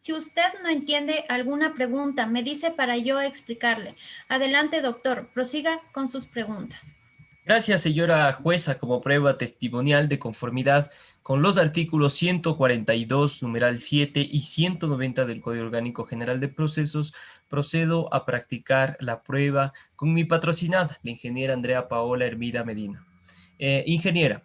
Si usted no entiende alguna pregunta, me dice para yo explicarle. Adelante, doctor, prosiga con sus preguntas. Gracias, señora jueza, como prueba testimonial de conformidad con los artículos 142, numeral 7 y 190 del Código Orgánico General de Procesos, procedo a practicar la prueba con mi patrocinada, la ingeniera Andrea Paola Hermida Medina. Ingeniera,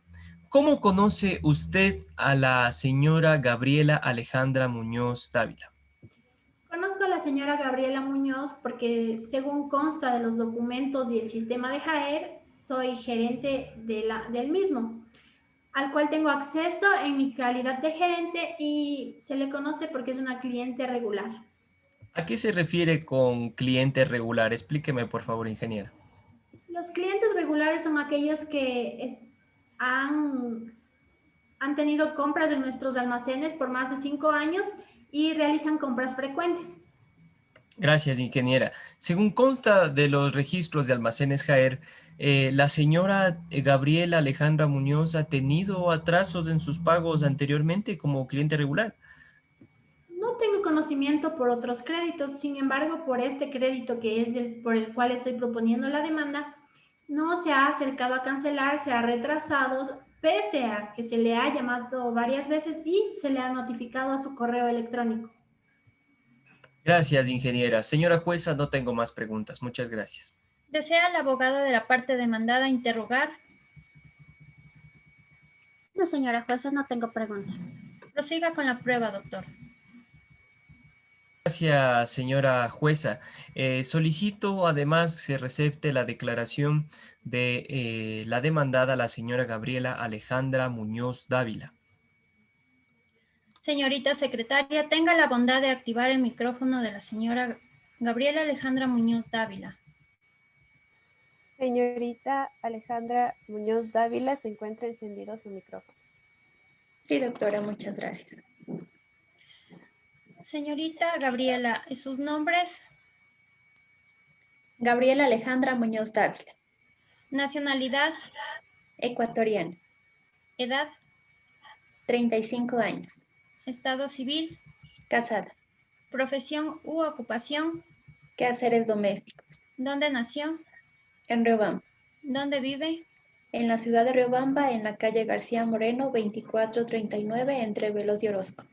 ¿cómo conoce usted a la señora Gabriela Alejandra Muñoz Dávila? Conozco a la señora Gabriela Muñoz porque, según consta de los documentos y el sistema de JAER, soy gerente del mismo, al cual tengo acceso en mi calidad de gerente y se le conoce porque es una cliente regular. ¿A qué se refiere con cliente regular? Explíqueme, por favor, ingeniera. Los clientes regulares son aquellos que han tenido compras en nuestros almacenes por más de 5 años y realizan compras frecuentes. Gracias, ingeniera. Según consta de los registros de almacenes Jaer, la señora Gabriela Alejandra Muñoz ha tenido atrasos en sus pagos anteriormente como cliente regular. No tengo conocimiento por otros créditos, sin embargo, por este crédito que es por el cual estoy proponiendo la demanda, no se ha acercado a cancelar, se ha retrasado, pese a que se le ha llamado varias veces y se le ha notificado a su correo electrónico. Gracias, ingeniera. Señora jueza, no tengo más preguntas. Muchas gracias. ¿Desea la abogada de la parte demandada interrogar? No, señora jueza, no tengo preguntas. Prosiga con la prueba, doctor. Gracias, señora jueza. Solicito además se recepte la declaración de la demandada, la señora Gabriela Alejandra Muñoz Dávila. Señorita secretaria, tenga la bondad de activar el micrófono de la señora Gabriela Alejandra Muñoz Dávila. Señorita Alejandra Muñoz Dávila, se encuentra encendido su micrófono. Sí, doctora, muchas gracias. Señorita Gabriela, ¿sus nombres? Gabriela Alejandra Muñoz Dávila. Nacionalidad. Ecuatoriana. Edad. 35 años. Estado civil. Casada. Profesión u ocupación. Quehaceres domésticos. ¿Dónde nació? En Riobamba. ¿Dónde vive? En la ciudad de Riobamba, en la calle García Moreno, 2439, entre Veloz y Orozco.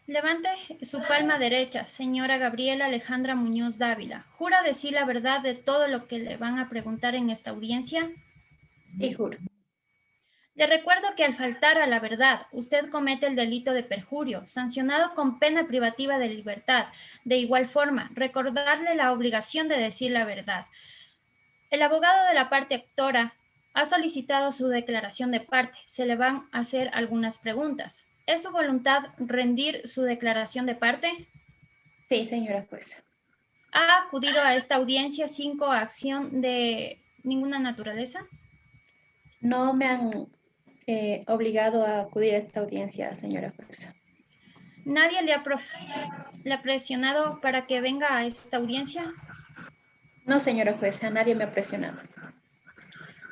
Levante su palma derecha, señora Gabriela Alejandra Muñoz Dávila. ¿Jura decir la verdad de todo lo que le van a preguntar en esta audiencia? Sí, juro. Le recuerdo que al faltar a la verdad, usted comete el delito de perjurio, sancionado con pena privativa de libertad. De igual forma, recordarle la obligación de decir la verdad. El abogado de la parte actora ha solicitado su declaración de parte. Se le van a hacer algunas preguntas. ¿Es su voluntad rendir su declaración de parte? Sí, señora jueza. ¿Ha acudido a esta audiencia sin coacción de ninguna naturaleza? No me han obligado a acudir a esta audiencia, señora jueza. ¿Nadie le ha presionado para que venga a esta audiencia? No, señora jueza, nadie me ha presionado.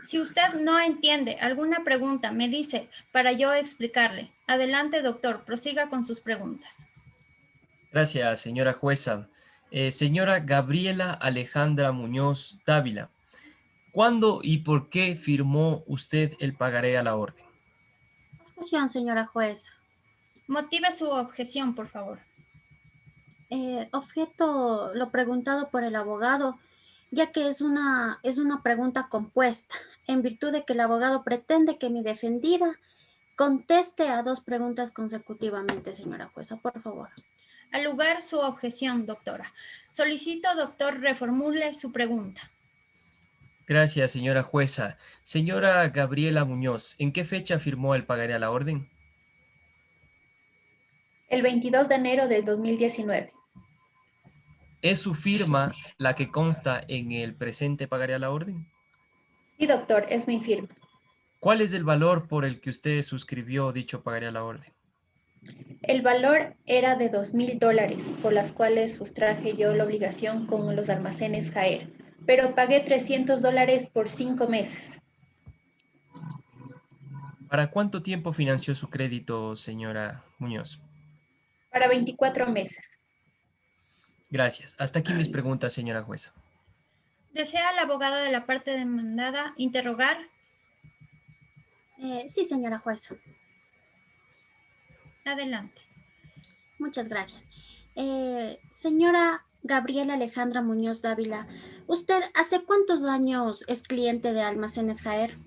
Si usted no entiende alguna pregunta, me dice para yo explicarle. Adelante, doctor, prosiga con sus preguntas. Gracias, señora jueza. Señora Gabriela Alejandra Muñoz Dávila, ¿cuándo y por qué firmó usted el pagaré a la orden? Objeción, señora jueza. Motive su objeción, por favor. Objeto lo preguntado por el abogado, ya que es una pregunta compuesta, en virtud de que el abogado pretende que mi defendida conteste a dos preguntas consecutivamente, señora jueza, por favor. Al lugar su objeción, doctora. Solicito, doctor, reformule su pregunta. Gracias, señora jueza. Señora Gabriela Muñoz, ¿en qué fecha firmó el pagaré a la orden? El 22 de enero del 2019. ¿Es su firma la que consta en el presente pagaré a la orden? Sí, doctor, es mi firma. ¿Cuál es el valor por el que usted suscribió dicho pagaré a la orden? El valor era de $2,000, por las cuales sustraje yo la obligación con los almacenes Jaer, pero pagué $300 por 5 meses. ¿Para cuánto tiempo financió su crédito, señora Muñoz? Para 24 meses. Gracias. Hasta aquí mis preguntas, señora jueza. ¿Desea la abogada de la parte demandada interrogar? Sí, señora jueza. Adelante. Muchas gracias. Señora Gabriela Alejandra Muñoz Dávila, ¿usted hace cuántos años es cliente de Almacenes Jaer?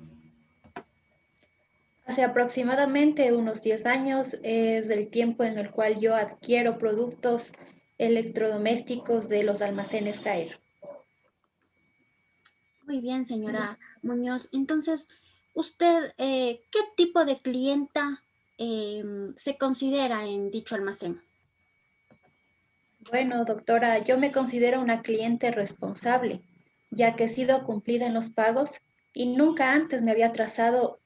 Hace aproximadamente unos 10 años es el tiempo en el cual yo adquiero productos electrodomésticos de los almacenes Jaer. Muy bien, señora Muñoz. Entonces, ¿usted qué tipo de clienta se considera en dicho almacén? Bueno, doctora, yo me considero una cliente responsable, ya que he sido cumplida en los pagos y nunca antes me había atrasado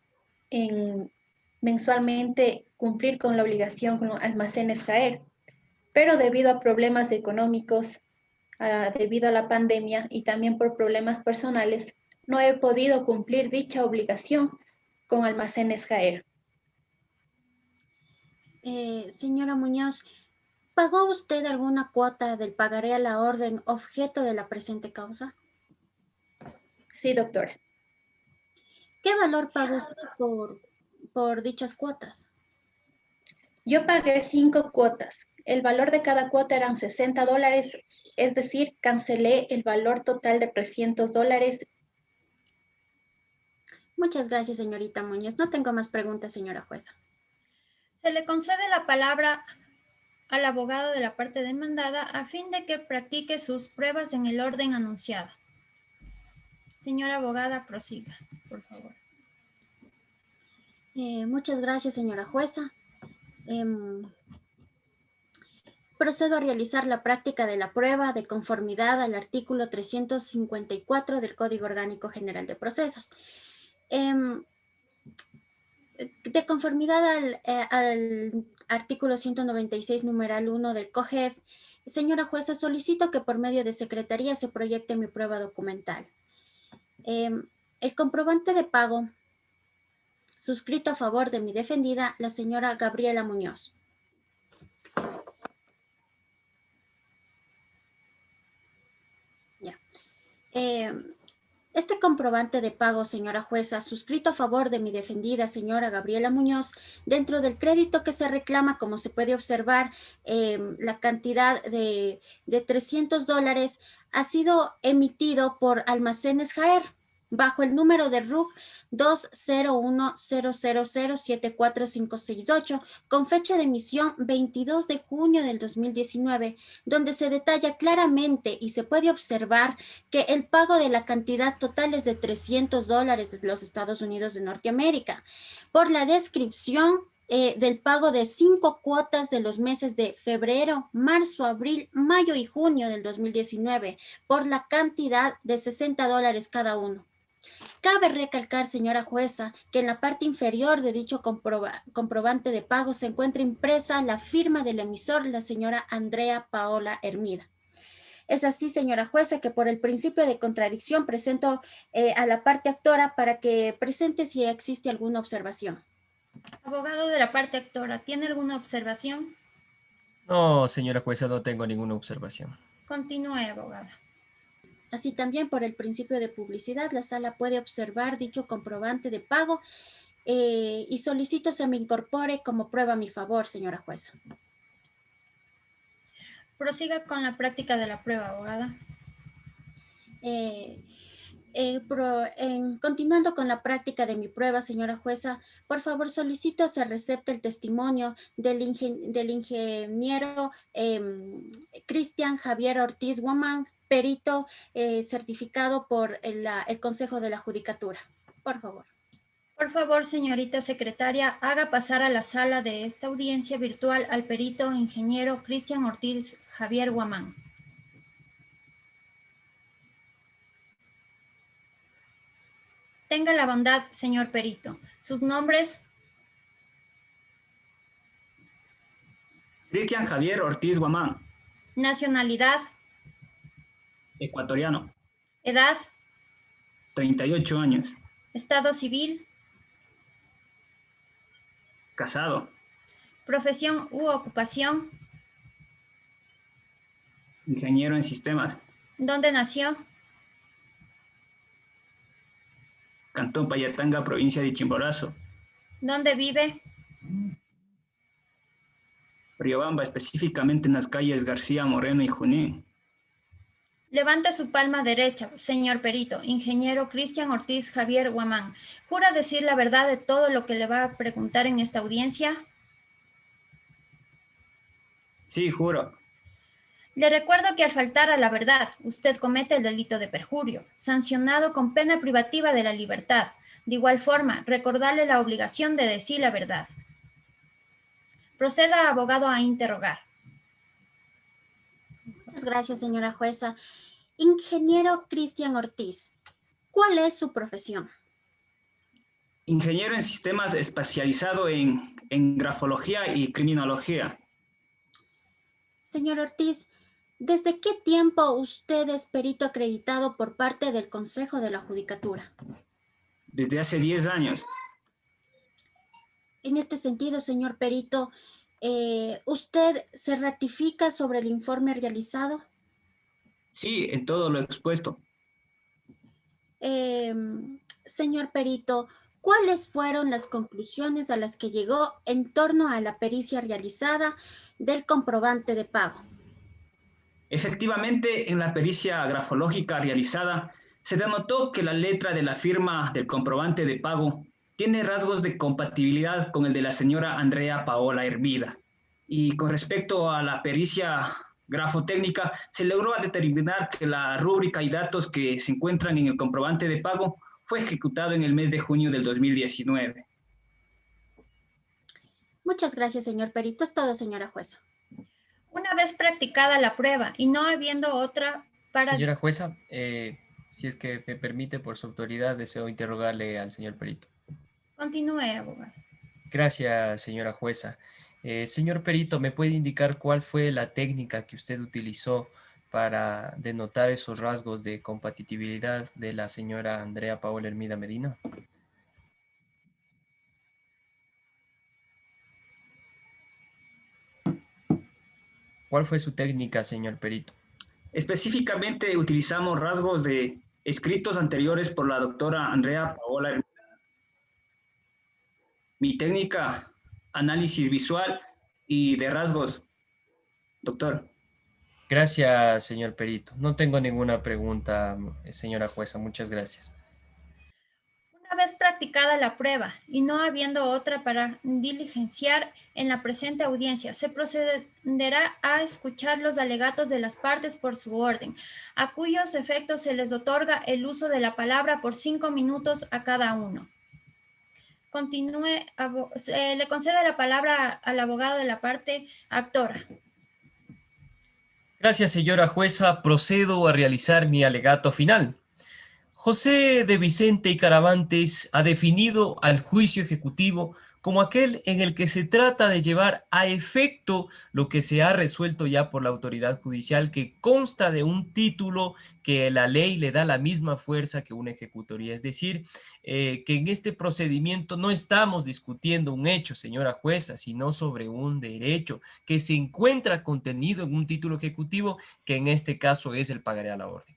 en mensualmente cumplir con la obligación con los almacenes Jaer, pero debido a problemas económicos, debido a la pandemia y también por problemas personales, no he podido cumplir dicha obligación con almacenes Jaer. Señora Muñoz, ¿pagó usted alguna cuota del pagaré a la orden objeto de la presente causa? Sí, doctora. ¿Qué valor pagó usted por dichas cuotas? Yo pagué 5 cuotas. El valor de cada cuota eran $60, es decir, cancelé el valor total de $300. Muchas gracias, señorita Muñoz. No tengo más preguntas, señora jueza. Se le concede la palabra al abogado de la parte demandada a fin de que practique sus pruebas en el orden anunciado. Señora abogada, prosiga, por favor. Muchas gracias, señora jueza. Procedo a realizar la práctica de la prueba de conformidad al artículo 354 del Código Orgánico General de Procesos. De conformidad al artículo 196, numeral 1 del COGEB, señora jueza, solicito que por medio de secretaría se proyecte mi prueba documental. El comprobante de pago suscrito a favor de mi defendida, la señora Gabriela Muñoz. Ya. Este comprobante de pago, señora jueza, suscrito a favor de mi defendida, señora Gabriela Muñoz, dentro del crédito que se reclama, como se puede observar, la cantidad de $300 ha sido emitido por Almacenes Jaer, bajo el número de RUC 20100074568, con fecha de emisión 22 de junio del 2019, donde se detalla claramente y se puede observar que el pago de la cantidad total es de $300 desde los Estados Unidos de Norteamérica. Por la descripción del pago de 5 cuotas de los meses de febrero, marzo, abril, mayo y junio del 2019, por la cantidad de $60 cada uno. Cabe recalcar, señora jueza, que en la parte inferior de dicho comprobante de pago se encuentra impresa la firma del emisor, la señora Andrea Paola Hermida. Es así, señora jueza, que por el principio de contradicción presento a la parte actora para que presente si existe alguna observación. Abogado de la parte actora, ¿tiene alguna observación? No, señora jueza, no tengo ninguna observación. Continúe, abogada. Así también por el principio de publicidad, la sala puede observar dicho comprobante de pago y solicito se me incorpore como prueba a mi favor, señora jueza. Prosiga con la práctica de la prueba, abogada. Continuando con la práctica de mi prueba, señora jueza, por favor solicito se recepte el testimonio del ingeniero Cristian Javier Ortiz Guamán, perito certificado por el Consejo de la Judicatura. Por favor. Por favor, señorita secretaria, haga pasar a la sala de esta audiencia virtual al perito ingeniero Cristian Ortiz Javier Guamán. Tenga la bondad, señor perito. Sus nombres. Cristian Javier Ortiz Guamán. Nacionalidad. Ecuatoriano. Edad. 38 años. Estado civil. Casado. Profesión u ocupación. ingeniero en sistemas, ¿Dónde nació? Cantón Payatanga, provincia de Chimborazo, ¿Dónde vive? Riobamba, específicamente en las calles García Moreno y Junín. Levante su palma derecha, señor perito, ingeniero Cristian Ortiz Javier Guamán. ¿Jura decir la verdad de todo lo que le va a preguntar en esta audiencia? Sí, juro. Le recuerdo que al faltar a la verdad, usted comete el delito de perjurio, sancionado con pena privativa de la libertad. De igual forma, recordarle la obligación de decir la verdad. Proceda, abogado, a interrogar. Muchas gracias, señora jueza. Ingeniero Cristian Ortiz, ¿cuál es su profesión? Ingeniero en sistemas especializado en grafología y criminología. Señor Ortiz, ¿desde qué tiempo usted es perito acreditado por parte del Consejo de la Judicatura? Desde hace 10 años. En este sentido, señor perito, ¿usted se ratifica sobre el informe realizado? Sí, en todo lo expuesto. Señor perito, ¿cuáles fueron las conclusiones a las que llegó en torno a la pericia realizada del comprobante de pago? Efectivamente, en la pericia grafológica realizada, se denotó que la letra de la firma del comprobante de pago tiene rasgos de compatibilidad con el de la señora Andrea Paola Hermida. Y con respecto a la pericia grafotécnica, se logró determinar que la rúbrica y datos que se encuentran en el comprobante de pago fue ejecutado en el mes de junio del 2019. Muchas gracias, señor perito. Es todo, señora jueza. Una vez practicada la prueba y no habiendo otra para... Señora jueza, si es que me permite, por su autoridad, deseo interrogarle al señor perito. Continúe, abogado. Gracias, señora jueza. Señor perito, ¿me puede indicar cuál fue la técnica que usted utilizó para denotar esos rasgos de compatibilidad de la señora Andrea Paola Hermida Medina? ¿Cuál fue su técnica, señor perito? Específicamente utilizamos rasgos de escritos anteriores por la doctora Andrea Paola Hermida. Mi técnica, análisis visual y de rasgos, doctor. Gracias, señor perito. No tengo ninguna pregunta, señora jueza. Muchas gracias. Una vez practicada la prueba y no habiendo otra para diligenciar en la presente audiencia, se procederá a escuchar los alegatos de las partes por su orden, a cuyos efectos se les otorga el uso de la palabra por 5 minutos a cada uno. Continúe, le concede la palabra al abogado de la parte actora. Gracias, señora jueza. Procedo a realizar mi alegato final. José de Vicente y Caravantes ha definido al juicio ejecutivo como aquel en el que se trata de llevar a efecto lo que se ha resuelto ya por la autoridad judicial, que consta de un título que la ley le da la misma fuerza que una ejecutoría. Es decir, que en este procedimiento no estamos discutiendo un hecho, señora jueza, sino sobre un derecho que se encuentra contenido en un título ejecutivo, que en este caso es el pagaré a la orden.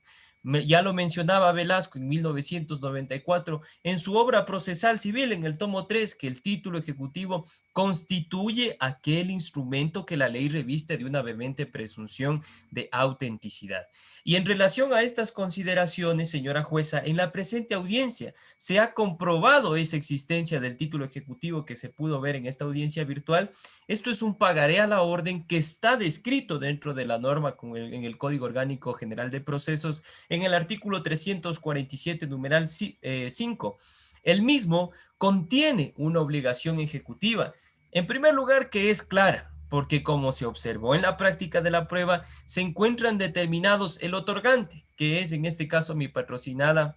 Ya lo mencionaba Velasco en 1994 en su obra procesal civil, en el tomo 3, que el título ejecutivo constituye aquel instrumento que la ley reviste de una vehemente presunción de autenticidad. Y en relación a estas consideraciones, señora jueza, en la presente audiencia se ha comprobado esa existencia del título ejecutivo que se pudo ver en esta audiencia virtual. Esto es un pagaré a la orden que está descrito dentro de la norma en el Código Orgánico General de Procesos, en el artículo 347, numeral 5. El mismo contiene una obligación ejecutiva. En primer lugar, que es clara, porque como se observó en la práctica de la prueba, se encuentran determinados el otorgante, que es en este caso mi patrocinada,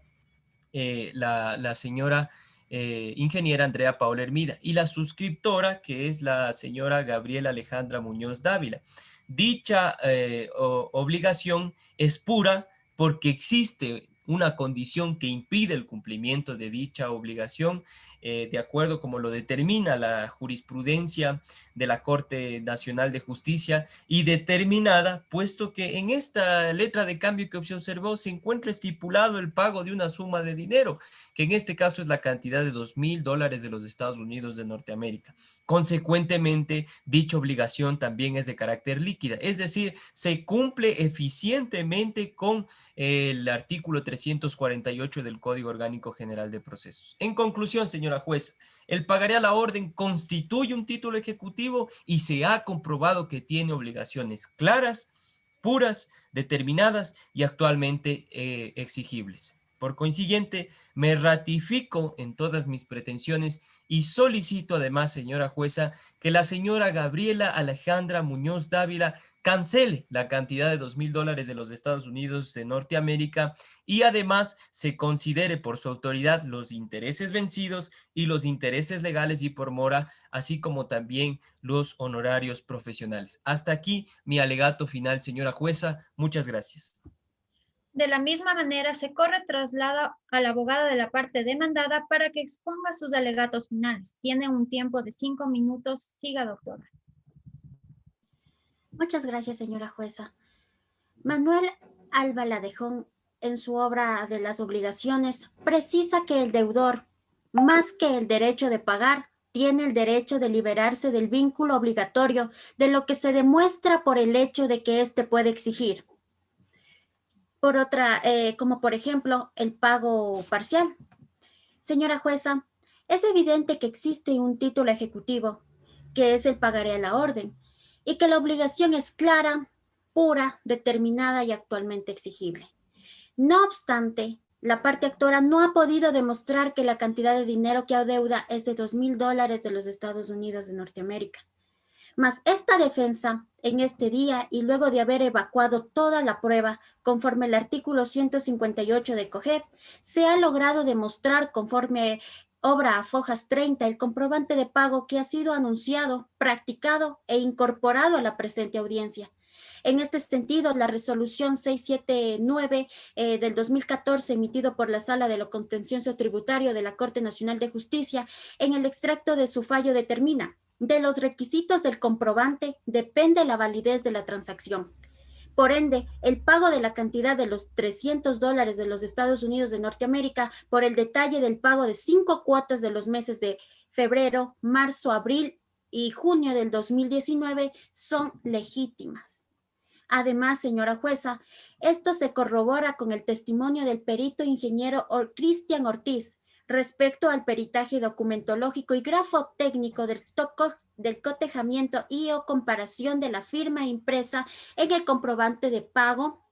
la señora ingeniera Andrea Paola Hermida, y la suscriptora, que es la señora Gabriela Alejandra Muñoz Dávila. Dicha obligación es pura porque existe una condición que impide el cumplimiento de dicha obligación, de acuerdo como lo determina la jurisprudencia de la Corte Nacional de Justicia y determinada, puesto que en esta letra de cambio que se observó se encuentra estipulado el pago de una suma de dinero, que en este caso es la cantidad de $2.000 de los Estados Unidos de Norteamérica. Consecuentemente, dicha obligación también es de carácter líquida, es decir, se cumple eficientemente con el artículo 348 del Código Orgánico General de Procesos. En conclusión, señora jueza, el pagaré a la orden constituye un título ejecutivo y se ha comprobado que tiene obligaciones claras, puras, determinadas y actualmente exigibles. Por consiguiente, me ratifico en todas mis pretensiones y solicito además, señora jueza, que la señora Gabriela Alejandra Muñoz Dávila cancele la cantidad de $2.000 de los Estados Unidos de Norteamérica y además se considere por su autoridad los intereses vencidos y los intereses legales y por mora, así como también los honorarios profesionales. Hasta aquí mi alegato final, señora jueza. Muchas gracias. De la misma manera, se corre traslada al abogado de la parte demandada para que exponga sus alegatos finales. Tiene un tiempo de 5 minutos. Siga, doctora. Muchas gracias, señora jueza. Manuel Alba Ladejón, en su obra de las obligaciones, precisa que el deudor, más que el derecho de pagar, tiene el derecho de liberarse del vínculo obligatorio, de lo que se demuestra por el hecho de que éste puede exigir. Por otra, como por ejemplo, el pago parcial. Señora jueza, es evidente que existe un título ejecutivo, que es el pagaré a la orden, y que la obligación es clara, pura, determinada y actualmente exigible. No obstante, la parte actora no ha podido demostrar que la cantidad de dinero que adeuda es de $2.000 de los Estados Unidos de Norteamérica. Mas esta defensa, en este día y luego de haber evacuado toda la prueba, conforme el artículo 158 del COGEP, se ha logrado demostrar conforme obra a fojas 30 el comprobante de pago que ha sido anunciado, practicado e incorporado a la presente audiencia. En este sentido, la resolución 679 del 2014, emitido por la Sala de lo Contencioso Tributario de la Corte Nacional de Justicia, en el extracto de su fallo determina: de los requisitos del comprobante depende la validez de la transacción. Por ende, el pago de la cantidad de los $300 de los Estados Unidos de Norteamérica por el detalle del pago de 5 cuotas de los meses de febrero, marzo, abril y junio del 2019 son legítimas. Además, señora jueza, esto se corrobora con el testimonio del perito ingeniero Cristian Ortiz respecto al peritaje documentológico y grafotécnico del cotejamiento y o comparación de la firma impresa en el comprobante de pago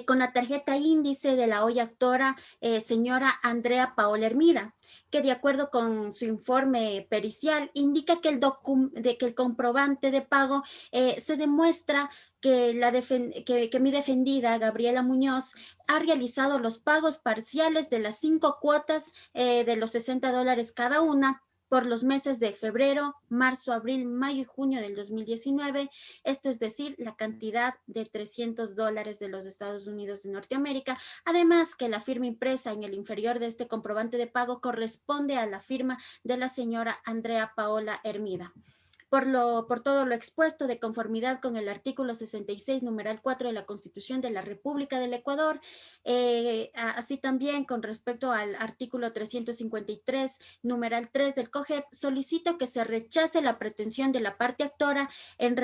con la tarjeta índice de la hoy actora señora Andrea Paola Hermida, que de acuerdo con su informe pericial indica que el comprobante de pago se demuestra que mi defendida, Gabriela Muñoz, ha realizado los pagos parciales de las 5 cuotas de los $60 cada una por los meses de febrero, marzo, abril, mayo y junio del 2019, esto es decir, la cantidad de $300 de los Estados Unidos de Norteamérica, además que la firma impresa en el inferior de este comprobante de pago corresponde a la firma de la señora Andrea Paola Hermida. Por todo lo expuesto, de conformidad con el artículo 66, numeral 4 de la Constitución de la República del Ecuador, así también con respecto al artículo 353, numeral 3 del COGEP, solicito que se rechace la pretensión de la parte actora en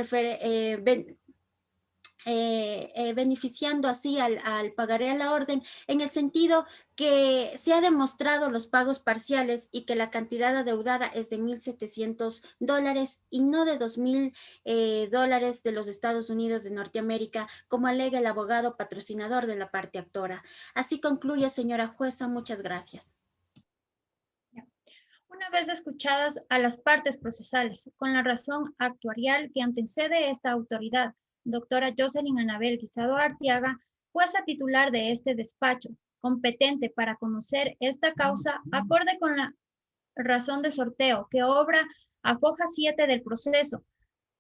beneficiando así al pagaré a la orden, en el sentido que se ha demostrado los pagos parciales y que la cantidad adeudada es de $1.700 y no de $2.000 de los Estados Unidos de Norteamérica, como alega el abogado patrocinador de la parte actora. Así concluyo, señora jueza. Muchas gracias. Una vez escuchadas a las partes procesales, con la razón actuarial que antecede esta autoridad, doctora Jocelyn Anabel Guisado Arteaga, jueza titular de este despacho, competente para conocer esta causa, acorde con la razón de sorteo que obra a foja 7 del proceso,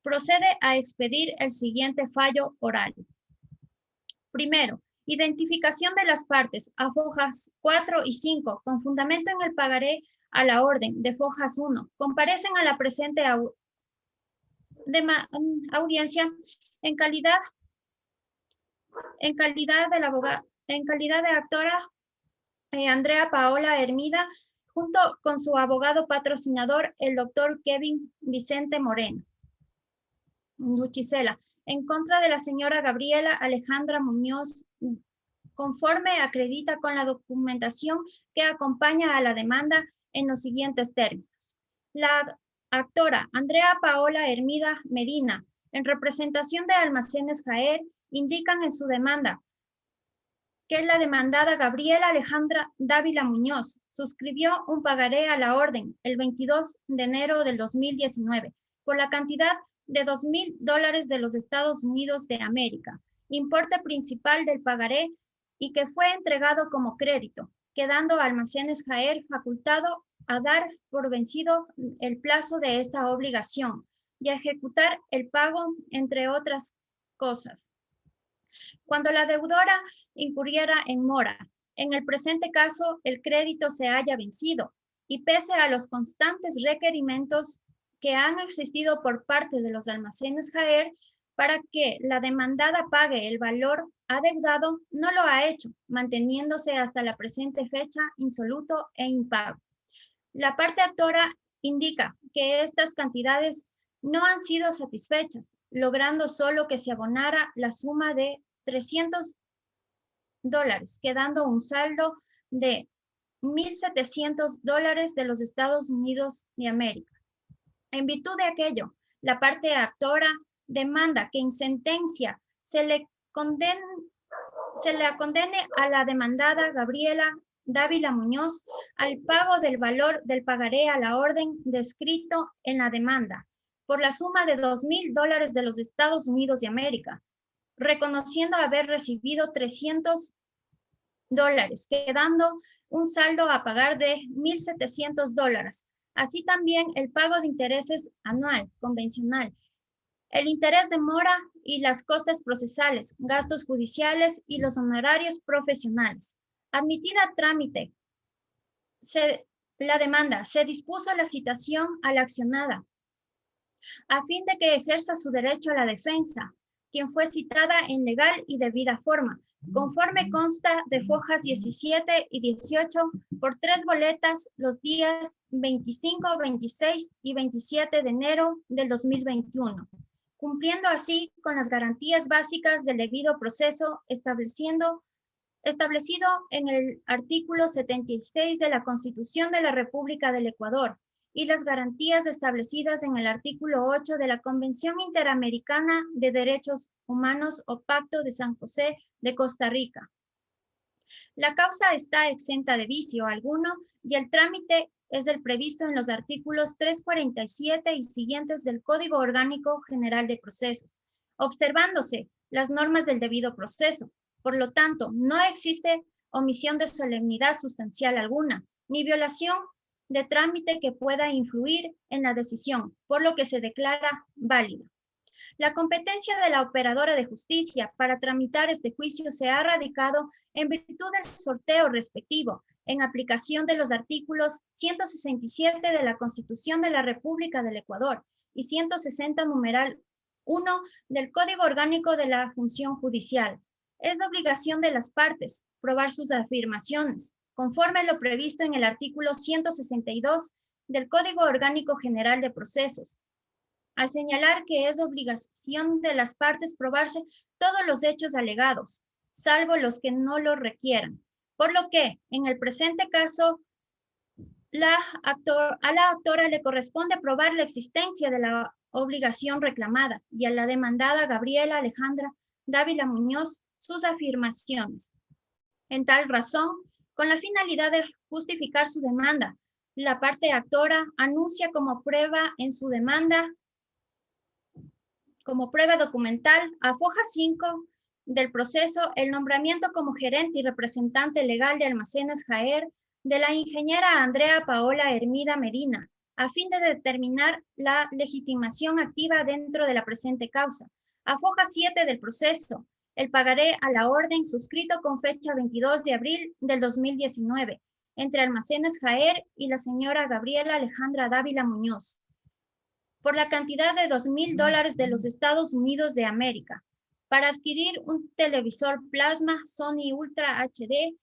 procede a expedir el siguiente fallo oral. Primero, identificación de las partes a fojas 4 y 5, con fundamento en el pagaré a la orden de Fojas 1 comparecen a la presente audiencia en calidad de actora Andrea Paola Hermida, junto con su abogado patrocinador, el doctor Kevin Vicente Moreno Luchisela, en contra de la señora Gabriela Alejandra Muñoz, conforme acredita con la documentación que acompaña a la demanda en los siguientes términos. La actora Andrea Paola Hermida Medina, en representación de Almacenes Jaer, indican en su demanda que la demandada Gabriela Alejandra Dávila Muñoz suscribió un pagaré a la orden el 22 de enero del 2019 por la cantidad de $2,000 de los Estados Unidos de América, importe principal del pagaré, y que fue entregado como crédito, quedando Almacenes Jaer facultado a dar por vencido el plazo de esta obligación y a ejecutar el pago, entre otras cosas, cuando la deudora incurriera en mora. En el presente caso, el crédito se haya vencido y pese a los constantes requerimientos que han existido por parte de los Almacenes Jaer para que la demandada pague el valor adeudado, no lo ha hecho, manteniéndose hasta la presente fecha insoluto e impago. La parte actora indica que estas cantidades no han sido satisfechas, logrando solo que se abonara la suma de $300, quedando un saldo de $1,700 de los Estados Unidos de América. En virtud de aquello, la parte actora demanda que en sentencia se le condene a la demandada Gabriela Dávila Muñoz al pago del valor del pagaré a la orden descrito en la demanda por la suma de $2,000 de los Estados Unidos de América, reconociendo haber recibido $300, quedando un saldo a pagar de $1,700. Así también el pago de intereses anual, convencional, el interés de mora y las costas procesales, gastos judiciales y los honorarios profesionales. Admitida a trámite la demanda, se dispuso la citación a la accionada a fin de que ejerza su derecho a la defensa, quien fue citada en legal y debida forma, conforme consta de Fojas 17 y 18 por 3 boletas los días 25, 26 y 27 de enero del 2021, cumpliendo así con las garantías básicas del debido proceso establecido en el artículo 76 de la Constitución de la República del Ecuador y las garantías establecidas en el artículo 8 de la Convención Interamericana de Derechos Humanos o Pacto de San José de Costa Rica. La causa está exenta de vicio alguno y el trámite es el previsto en los artículos 347 y siguientes del Código Orgánico General de Procesos, observándose las normas del debido proceso. Por lo tanto, no existe omisión de solemnidad sustancial alguna, ni violación de trámite que pueda influir en la decisión, por lo que se declara válida. La competencia de la operadora de justicia para tramitar este juicio se ha radicado en virtud del sorteo respectivo, en aplicación de los artículos 167 de la Constitución de la República del Ecuador y 160 numeral 1 del Código Orgánico de la Función Judicial. Es obligación de las partes probar sus afirmaciones, conforme lo previsto en el artículo 162 del Código Orgánico General de Procesos, al señalar que es obligación de las partes probarse todos los hechos alegados, salvo los que no lo requieran. Por lo que, en el presente caso, a la actora le corresponde probar la existencia de la obligación reclamada y a la demandada Gabriela Alejandra Dávila Muñoz sus afirmaciones. En tal razón, con la finalidad de justificar su demanda, la parte actora anuncia como prueba en su demanda, como prueba documental, a Foja 5 del proceso, el nombramiento como gerente y representante legal de Almacenes Jaer de la ingeniera Andrea Paola Hermida Medina, a fin de determinar la legitimación activa dentro de la presente causa. A Foja 7 del proceso, el pagaré a la orden suscrito con fecha 22 de abril del 2019, entre Almacenes Jaer y la señora Gabriela Alejandra Dávila Muñoz, por la cantidad de $2,000 de los Estados Unidos de América, para adquirir un televisor plasma Sony Ultra HD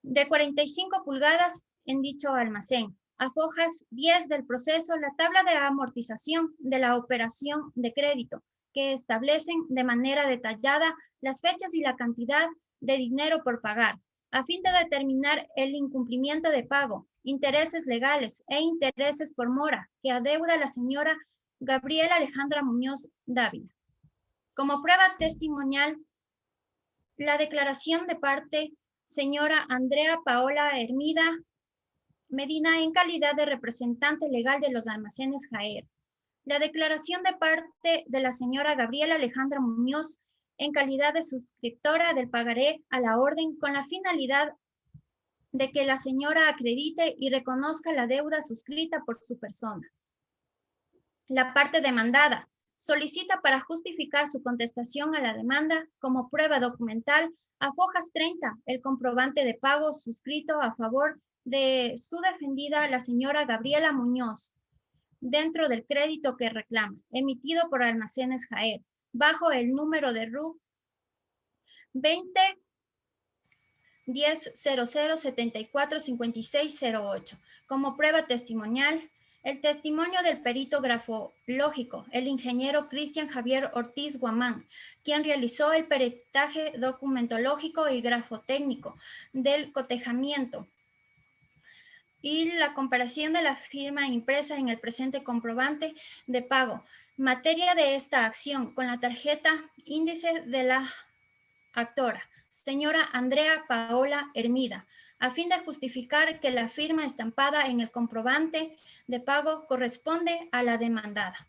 de 45 pulgadas en dicho almacén. A fojas 10 del proceso, la tabla de amortización de la operación de crédito, que establecen de manera detallada las fechas y la cantidad de dinero por pagar, a fin de determinar el incumplimiento de pago, intereses legales e intereses por mora que adeuda la señora Gabriela Alejandra Muñoz Dávila. Como prueba testimonial, la declaración de parte señora Andrea Paola Hermida Medina en calidad de representante legal de los almacenes Jaer. La declaración de parte de la señora Gabriela Alejandra Muñoz en calidad de suscriptora del pagaré a la orden con la finalidad de que la señora acredite y reconozca la deuda suscrita por su persona. La parte demandada solicita para justificar su contestación a la demanda como prueba documental a fojas 30 el comprobante de pago suscrito a favor de su defendida, la señora Gabriela Muñoz, dentro del crédito que reclama, emitido por Almacenes Jaer, bajo el número de RUC 20 10 00 74 56 08. Como prueba testimonial, el testimonio del perito grafológico, el ingeniero Cristian Javier Ortiz Guamán, quien realizó el peritaje documentológico y grafotécnico del cotejamiento y la comparación de la firma impresa en el presente comprobante de pago, materia de esta acción con la tarjeta índice de la actora, señora Andrea Paola Hermida, a fin de justificar que la firma estampada en el comprobante de pago corresponde a la demandada.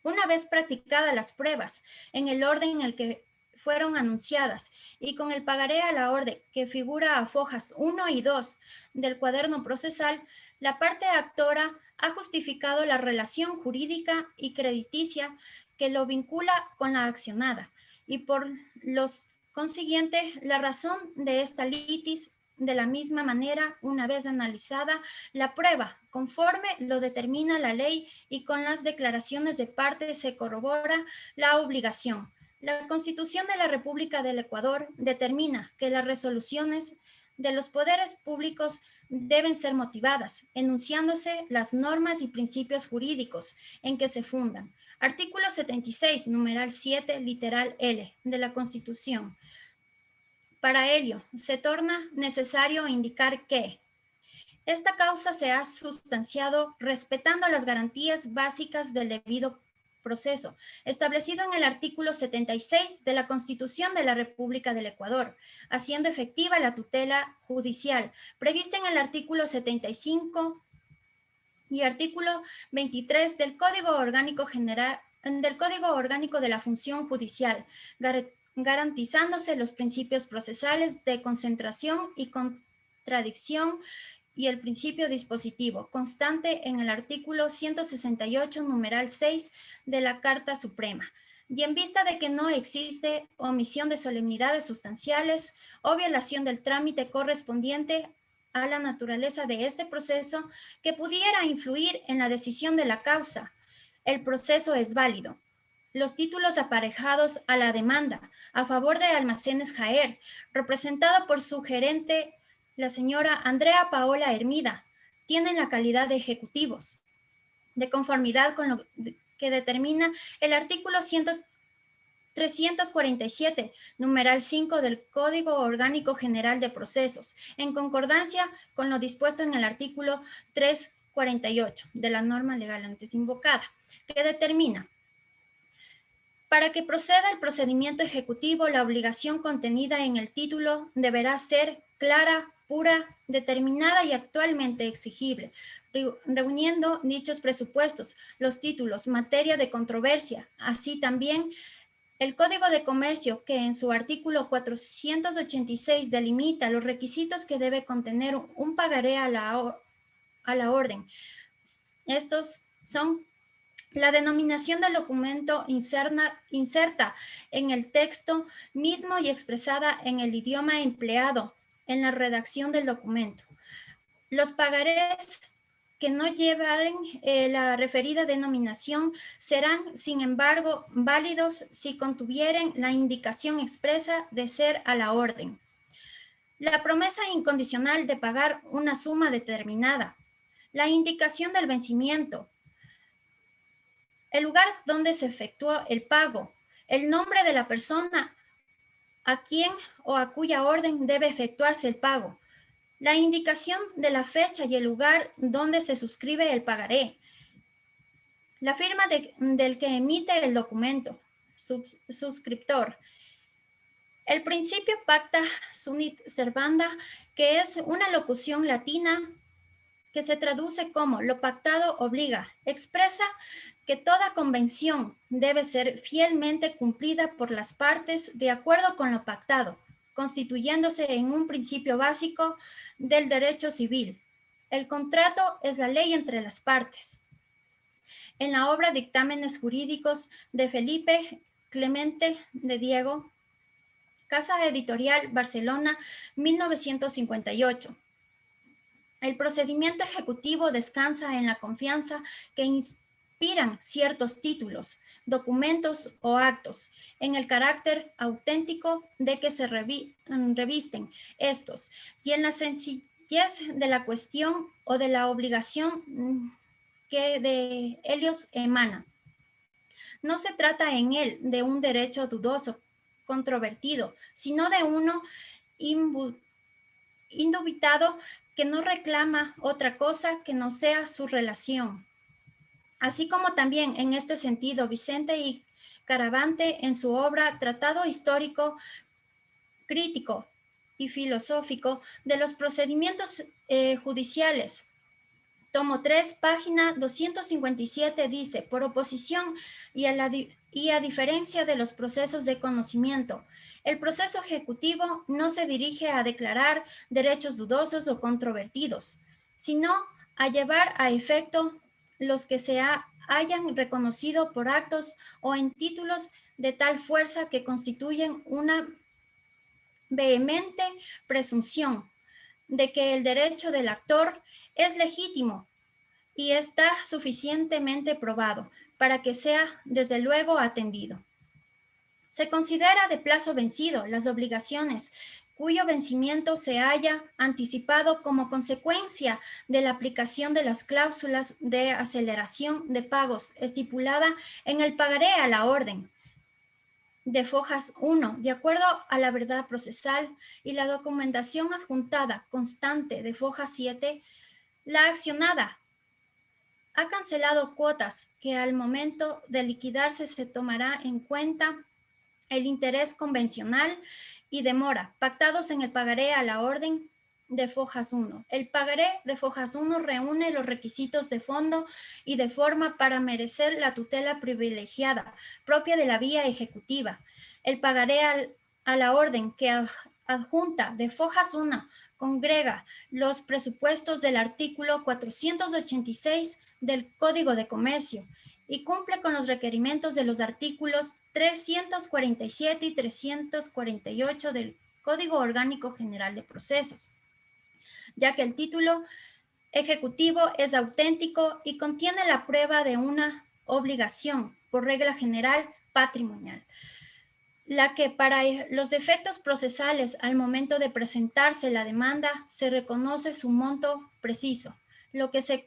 Una vez practicadas las pruebas en el orden en el que fueron anunciadas y con el pagaré a la orden que figura a fojas 1 y 2 del cuaderno procesal, la parte actora ha justificado la relación jurídica y crediticia que lo vincula con la accionada y por los consiguiente la razón de esta litis. De la misma manera, una vez analizada la prueba, conforme lo determina la ley y con las declaraciones de parte se corrobora la obligación. La Constitución de la República del Ecuador determina que las resoluciones de los poderes públicos deben ser motivadas, enunciándose las normas y principios jurídicos en que se fundan. Artículo 76, numeral 7, literal L de la Constitución. Para ello, se torna necesario indicar que esta causa se ha sustanciado respetando las garantías básicas del debido proceso, establecido en el artículo 76 de la Constitución de la República del Ecuador, haciendo efectiva la tutela judicial, prevista en el artículo 75 y artículo 23 del Código Orgánico General, del Código Orgánico de la Función Judicial, garantizándose los principios procesales de concentración y contradicción y el principio dispositivo, constante en el artículo 168, numeral 6 de la Carta Suprema. Y en vista de que no existe omisión de solemnidades sustanciales o violación del trámite correspondiente a la naturaleza de este proceso que pudiera influir en la decisión de la causa, el proceso es válido. Los títulos aparejados a la demanda a favor de Almacenes Jaer, representado por su gerente, la señora Andrea Paola Hermida, tienen la calidad de ejecutivos, de conformidad con lo que determina el artículo 347, numeral 5 del Código Orgánico General de Procesos, en concordancia con lo dispuesto en el artículo 348 de la norma legal antes invocada, que determina: para que proceda el procedimiento ejecutivo, la obligación contenida en el título deberá ser clara, pura, determinada y actualmente exigible, reuniendo dichos presupuestos, los títulos, materia de controversia, así también el Código de Comercio, que en su artículo 486 delimita los requisitos que debe contener un pagaré a la orden. Estos son: la denominación del documento inserta en el texto mismo y expresada en el idioma empleado en la redacción del documento. Los pagarés que no llevaren la referida denominación serán, sin embargo, válidos si contuvieren la indicación expresa de ser a la orden. La promesa incondicional de pagar una suma determinada. La indicación del vencimiento. El lugar donde se efectuó el pago. El nombre de la persona a quien o a cuya orden debe efectuarse el pago. La indicación de la fecha y el lugar donde se suscribe el pagaré. La firma del que emite el documento, suscriptor. El principio pacta sunt servanda, que es una locución latina que se traduce como lo pactado obliga, expresa que toda convención debe ser fielmente cumplida por las partes de acuerdo con lo pactado, constituyéndose en un principio básico del derecho civil. El contrato es la ley entre las partes. En la obra Dictámenes Jurídicos de Felipe Clemente de Diego, Casa Editorial, Barcelona, 1958. El procedimiento ejecutivo descansa en la confianza que inspiran ciertos títulos, documentos o actos, en el carácter auténtico de que se revisten estos y en la sencillez de la cuestión o de la obligación que de ellos emana. No se trata en él de un derecho dudoso, controvertido, sino de uno indubitado que no reclama otra cosa que no sea su relación. Así como también en este sentido Vicente y Caravante en su obra Tratado Histórico, Crítico y Filosófico de los Procedimientos Judiciales, tomo 3, página 257, dice, por oposición y a diferencia de los procesos de conocimiento, el proceso ejecutivo no se dirige a declarar derechos dudosos o controvertidos, sino a llevar a efecto los que se hayan reconocido por actos o en títulos de tal fuerza que constituyen una vehemente presunción de que el derecho del actor es legítimo y está suficientemente probado para que sea desde luego atendido. Se considera de plazo vencido las obligaciones cuyo vencimiento se haya anticipado como consecuencia de la aplicación de las cláusulas de aceleración de pagos estipulada en el pagaré a la orden de Fojas 1, de acuerdo a la verdad procesal y la documentación adjuntada constante de Fojas 7, la accionada ha cancelado cuotas que al momento de liquidarse se tomará en cuenta el interés convencional y demora, pactados en el pagaré a la orden de Fojas 1. El pagaré de Fojas 1 reúne los requisitos de fondo y de forma para merecer la tutela privilegiada propia de la vía ejecutiva. El pagaré a la orden que adjunta de Fojas 1 congrega los presupuestos del artículo 486 del Código de Comercio y cumple con los requerimientos de los artículos 347 y 348 del Código Orgánico General de Procesos, ya que el título ejecutivo es auténtico y contiene la prueba de una obligación, por regla general, patrimonial, la que para los defectos procesales al momento de presentarse la demanda se reconoce su monto preciso, lo que se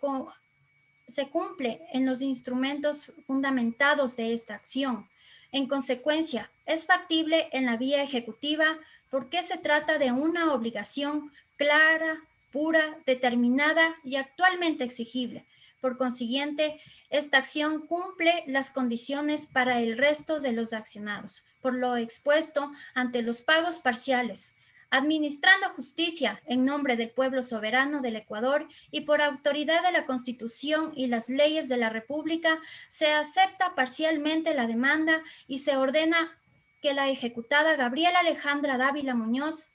cumple en los instrumentos fundamentados de esta acción. En consecuencia, es factible en la vía ejecutiva porque se trata de una obligación clara, pura, determinada y actualmente exigible. Por consiguiente, esta acción cumple las condiciones para el resto de los accionados, por lo expuesto ante los pagos parciales, administrando justicia en nombre del pueblo soberano del Ecuador y por autoridad de la Constitución y las leyes de la República, se acepta parcialmente la demanda y se ordena que la ejecutada Gabriela Alejandra Dávila Muñoz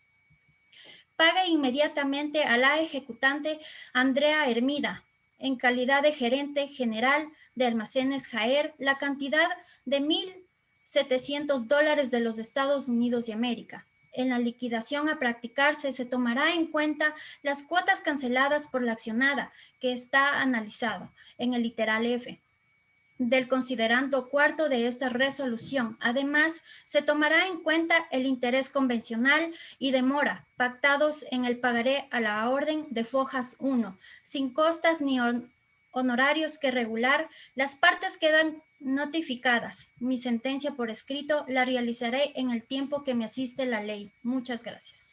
pague inmediatamente a la ejecutante Andrea Hermida, en calidad de gerente general de Almacenes Jaer, la cantidad de $1,700 de los Estados Unidos de América, en la liquidación a practicarse se tomará en cuenta las cuotas canceladas por la accionada, que está analizado en el literal F del considerando cuarto de esta resolución. Además, se tomará en cuenta el interés convencional y demora pactados en el pagaré a la orden de Fojas 1, sin costas ni honorarios que regular. Las partes quedan notificadas. Mi sentencia por escrito la realizaré en el tiempo que me asiste la ley. Muchas gracias.